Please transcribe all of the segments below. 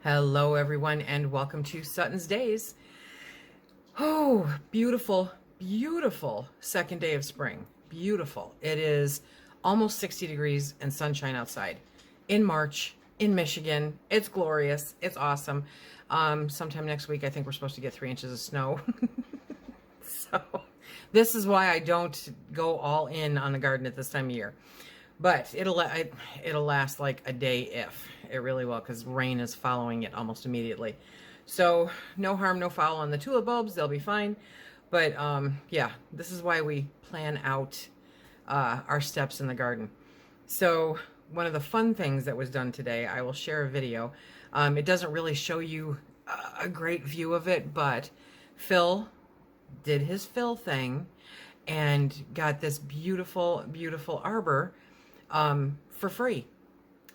Hello everyone and welcome to SuttonsDaze. Oh, beautiful, beautiful second day of spring. Beautiful. It is almost 60 degrees and sunshine outside in March in Michigan. It's glorious. It's awesome. Sometime next week I think we're supposed to get 3 inches of snow. So this is why I don't go all in on the garden at this time of year. But it'll last like a day if. It really will, because rain is following it almost immediately. So no harm, no foul on the tulip bulbs. They'll be fine. But yeah, this is why we plan out our steps in the garden. So one of the fun things that was done today, I will share a video. It doesn't really show you a great view of it, but Phil did his Phil thing and got this beautiful, beautiful arbor for free.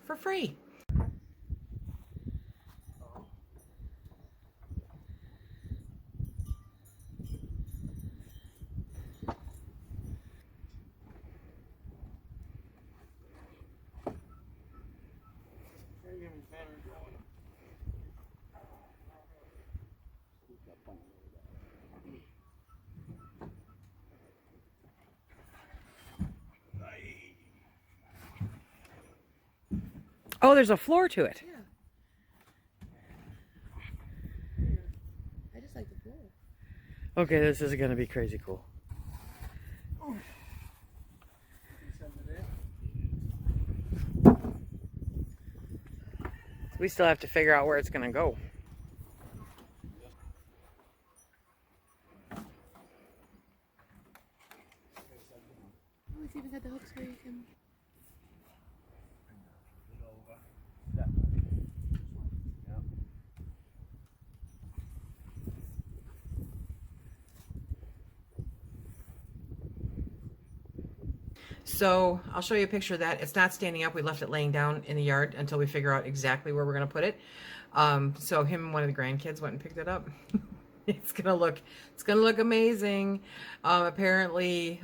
For free. Oh, there's a floor to it. Yeah. I just like the floor. Okay, this is going to be crazy cool. We still have to figure out where it's going to go. Oh, it's even got the hooks where you can... So I'll show you a picture of that. It's not standing up. We left it laying down in the yard until we figure out exactly where we're going to put it. So him and one of the grandkids went and picked it up. It's gonna look amazing. Apparently,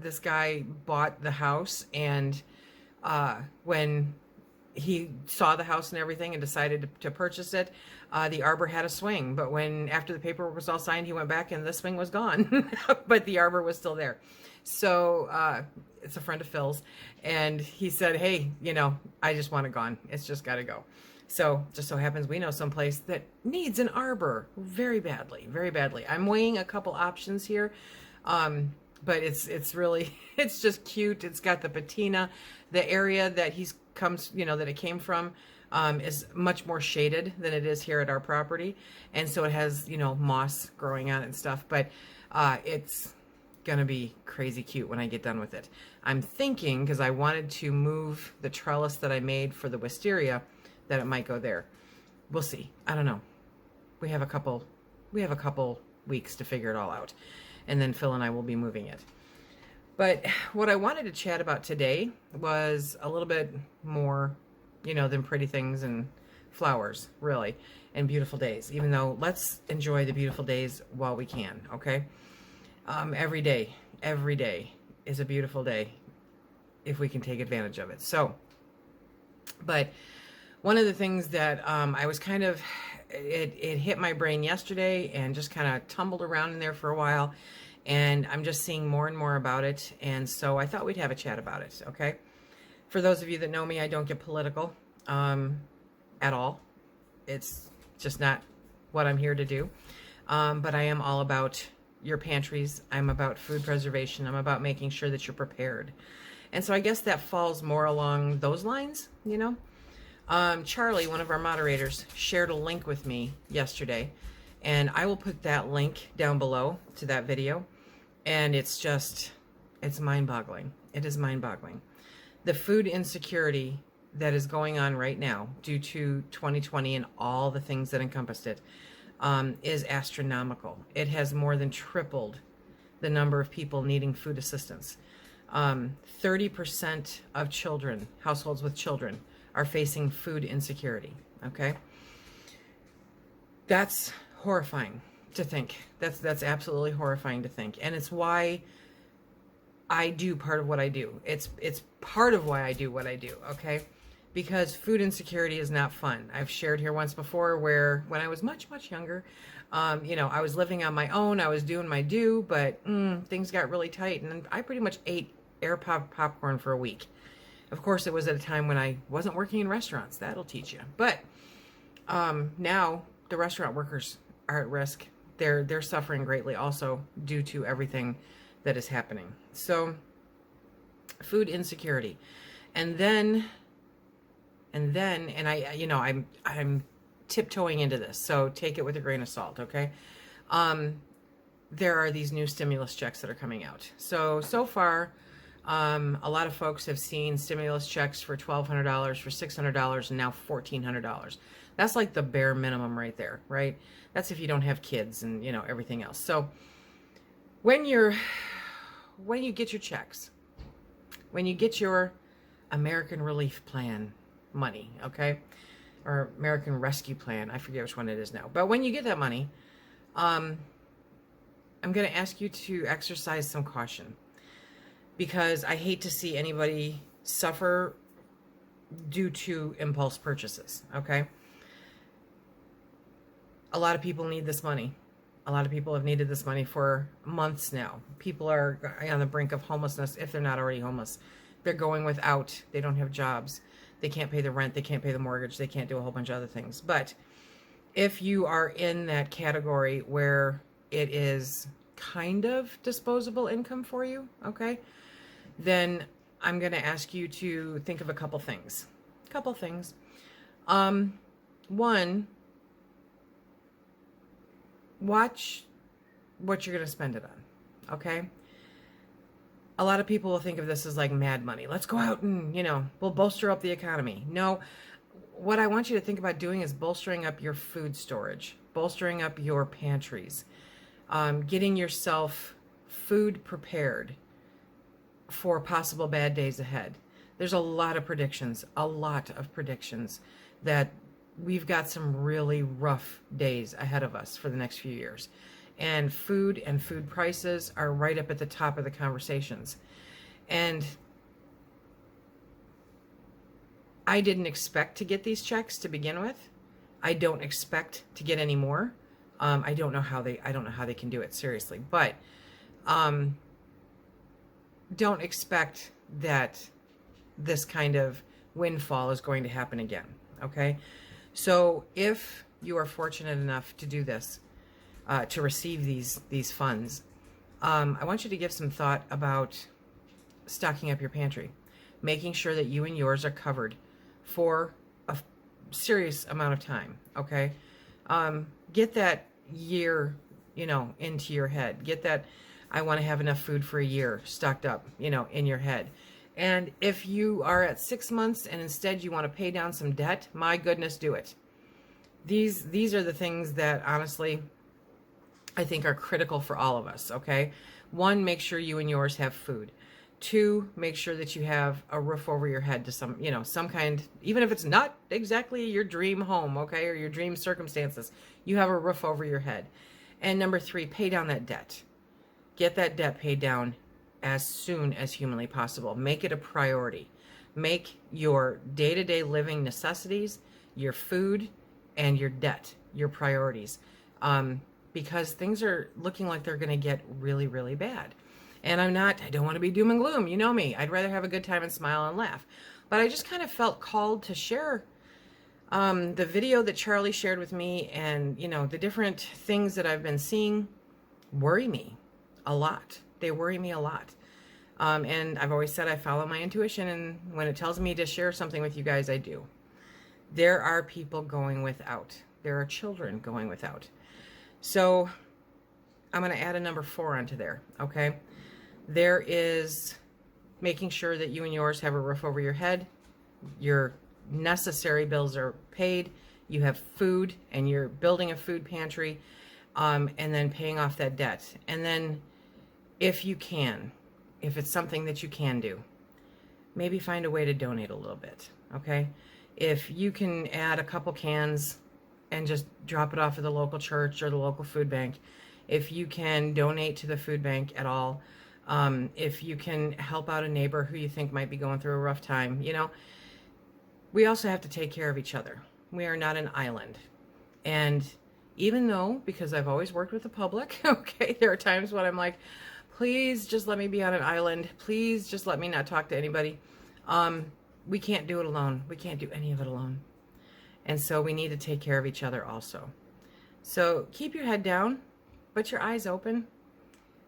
this guy bought the house, and when he saw the house and everything and decided to purchase it, the arbor had a swing. But after the paperwork was all signed, he went back and the swing was gone, but the arbor was still there. So it's a friend of Phil's, and he said, hey, I just want it gone. It's just got to go. So just so happens we know someplace that needs an arbor very badly, very badly. I'm weighing a couple options here, but it's really, it's just cute. It's got the patina. The area that that it came from is much more shaded than it is here at our property, and so it has moss growing on it and stuff. But it's gonna be crazy cute when I get done with it. I'm thinking, because I wanted to move the trellis that I made for the wisteria, that it might go there. We'll see. I don't know. We have a couple weeks to figure it all out, and then Phil and I will be moving it. But what I wanted to chat about today was a little bit more, than pretty things and flowers, really, and beautiful days. Even though, let's enjoy the beautiful days while we can, okay? Every day is a beautiful day if we can take advantage of it. So, but one of the things that I was it hit my brain yesterday and just kind of tumbled around in there for a while, and I'm just seeing more and more about it, and so I thought we'd have a chat about it, okay? For those of you that know me, I don't get political at all. It's just not what I'm here to do, but I am all about your pantries. I'm about food preservation. I'm about making sure that you're prepared. And so I guess that falls more along those lines, Charlie, one of our moderators, shared a link with me yesterday, and I will put that link down below to that video. And it's mind-boggling. It is mind-boggling. The food insecurity that is going on right now due to 2020 and all the things that encompassed it is astronomical. It has more than tripled the number of people needing food assistance. 30% of households with children, are facing food insecurity, okay? That's horrifying to think. That's absolutely horrifying to think. And it's why I do part of what I do. It's part of why I do what I do, okay? because food insecurity is not fun. I've shared here once before where when I was much, much younger, I was living on my own. I was doing my due, but things got really tight, and I pretty much ate air pop popcorn for a week. Of course, it was at a time when I wasn't working in restaurants. That'll teach you. But now the restaurant workers are at risk. They're suffering greatly also due to everything that is happening. So food insecurity. And I'm tiptoeing into this, so take it with a grain of salt, okay? There are these new stimulus checks that are coming out. So far, a lot of folks have seen stimulus checks for $1,200, for $600, and now $1,400. That's like the bare minimum right there, right? That's if you don't have kids and, everything else. So when you get your checks, when you get your American Relief Plan money, okay? Or American Rescue Plan, I forget which one it is now. But when you get that money, I'm going to ask you to exercise some caution, because I hate to see anybody suffer due to impulse purchases, okay? A lot of people need this money. A lot of people have needed this money for months now. People are on the brink of homelessness if they're not already homeless. They're going without. They don't have jobs. They can't pay the rent. They can't pay the mortgage. They can't do a whole bunch of other things. But if you are in that category where it is kind of disposable income for you, okay, then I'm going to ask you to think of a couple things. One, watch what you're going to spend it on, okay? A lot of people will think of this as like mad money. Let's go out and, we'll bolster up the economy. No, what I want you to think about doing is bolstering up your food storage, bolstering up your pantries, getting yourself food prepared for possible bad days ahead. There's a lot of predictions that we've got some really rough days ahead of us for the next few years. And food prices are right up at the top of the conversations. And I didn't expect to get these checks to begin with. I don't expect to get any more. I don't know how they can do it, seriously. But don't expect that this kind of windfall is going to happen again, okay? So if you are fortunate enough to do this, to receive these funds, I want you to give some thought about stocking up your pantry, making sure that you and yours are covered for a serious amount of time, okay? Get that year, into your head. Get that I want to have enough food for a year stocked up, in your head. And if you are at 6 months and instead you want to pay down some debt, my goodness, do it. These are the things that honestly I think are critical for all of us, okay? 1, make sure you and yours have food. 2, make sure that you have a roof over your head to some kind, even if it's not exactly your dream home, okay, or your dream circumstances, you have a roof over your head. And number 3, pay down that debt. Get that debt paid down as soon as humanly possible. Make it a priority. Make your day-to-day living necessities, your food, and your debt your priorities. Because things are looking like they're going to get really, really bad. And I don't want to be doom and gloom. You know me. I'd rather have a good time and smile and laugh. But I just kind of felt called to share the video that Charlie shared with me, and, the different things that I've been seeing worry me a lot. They worry me a lot. And I've always said I follow my intuition, and when it tells me to share something with you guys, I do. There are people going without. There are children going without. So I'm going to add a number 4 onto there, okay? There is making sure that you and yours have a roof over your head, your necessary bills are paid, you have food, and you're building a food pantry, and then paying off that debt. And then if you can, if it's something that you can do, maybe find a way to donate a little bit, okay? If you can add a couple cans and just drop it off at the local church or the local food bank, if you can donate to the food bank at all, if you can help out a neighbor who you think might be going through a rough time, we also have to take care of each other. We are not an island. And even though, because I've always worked with the public, okay, there are times when I'm like, please just let me be on an island. Please just let me not talk to anybody. We can't do it alone. We can't do any of it alone. And so we need to take care of each other also. So keep your head down, but your eyes open.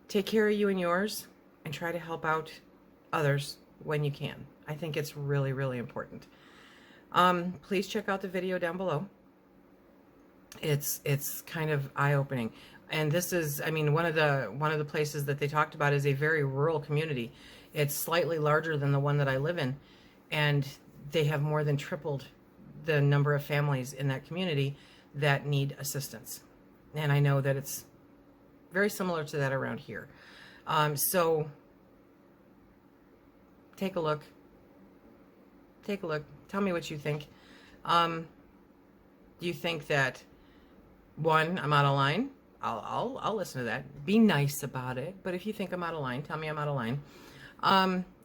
Take care of you and yours, and try to help out others when you can. I think it's really, really important. Please check out the video down below. It's kind of eye-opening. And this is, I mean, one of the places that they talked about is a very rural community. It's slightly larger than the one that I live in, and they have more than tripled the number of families in that community that need assistance. And I know that it's very similar to that around here. So take a look. Take a look. Tell me what you think. Do you think that, one, I'm out of line? I'll listen to that. Be nice about it. But if you think I'm out of line, tell me I'm out of line.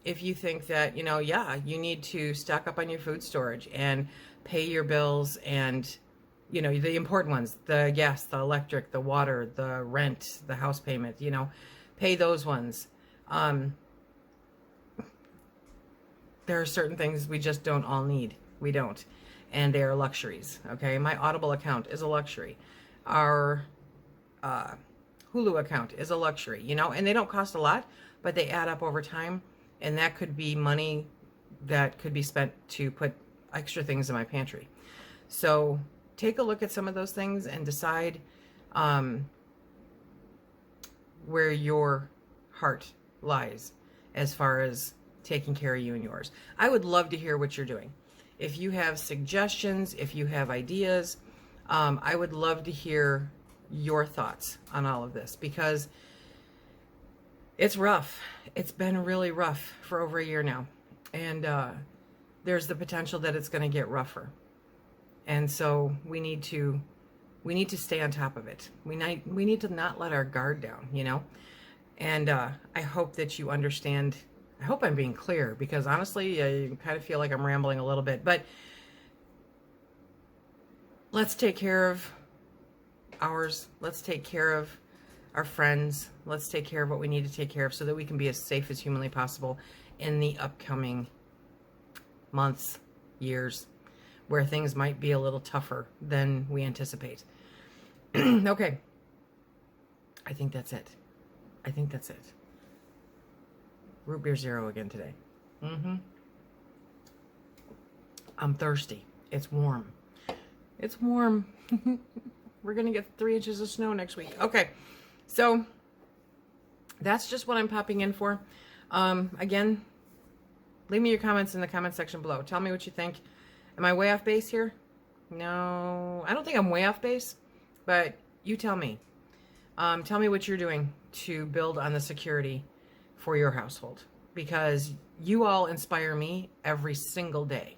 If you think that, yeah, you need to stock up on your food storage and pay your bills and, the important ones, the gas, the electric, the water, the rent, the house payment, pay those ones. There are certain things we just don't all need. We don't. And they are luxuries, okay? My Audible account is a luxury. Our Hulu account is a luxury, and they don't cost a lot, but they add up over time, and that could be money that could be spent to put extra things in my pantry. So take a look at some of those things and decide where your heart lies as far as taking care of you and yours. I would love to hear what you're doing. If you have suggestions, if you have ideas, I would love to hear your thoughts on all of this, because it's rough. It's been really rough for over a year now. And there's the potential that it's going to get rougher. And so we need to stay on top of it. We need to not let our guard down, And I hope that you understand. I hope I'm being clear, because honestly, I kind of feel like I'm rambling a little bit. But let's take care of ours. Let's take care of our friends. Let's take care of what we need to take care of so that we can be as safe as humanly possible in the upcoming months, years, where things might be a little tougher than we anticipate. Okay. I think that's it. Root beer zero again today. I'm thirsty. It's warm. We're going to get 3 inches of snow next week. Okay. So that's just what I'm popping in for. Again, leave me your comments in the comment section below. Tell me what you think. Am I way off base here? No, I don't think I'm way off base, but you tell me. Tell me what you're doing to build on the security for your household, because you all inspire me every single day.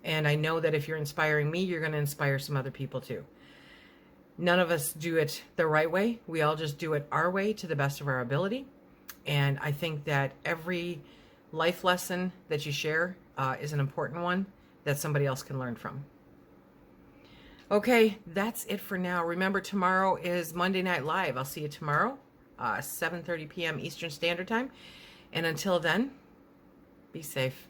And I know that if you're inspiring me, you're going to inspire some other people too. None of us do it the right way. We all just do it our way to the best of our ability. And I think that every life lesson that you share is an important one that somebody else can learn from. Okay, that's it for now. Remember, tomorrow is Monday Night Live. I'll see you tomorrow, 7:30 p.m. Eastern Standard Time. And until then, be safe.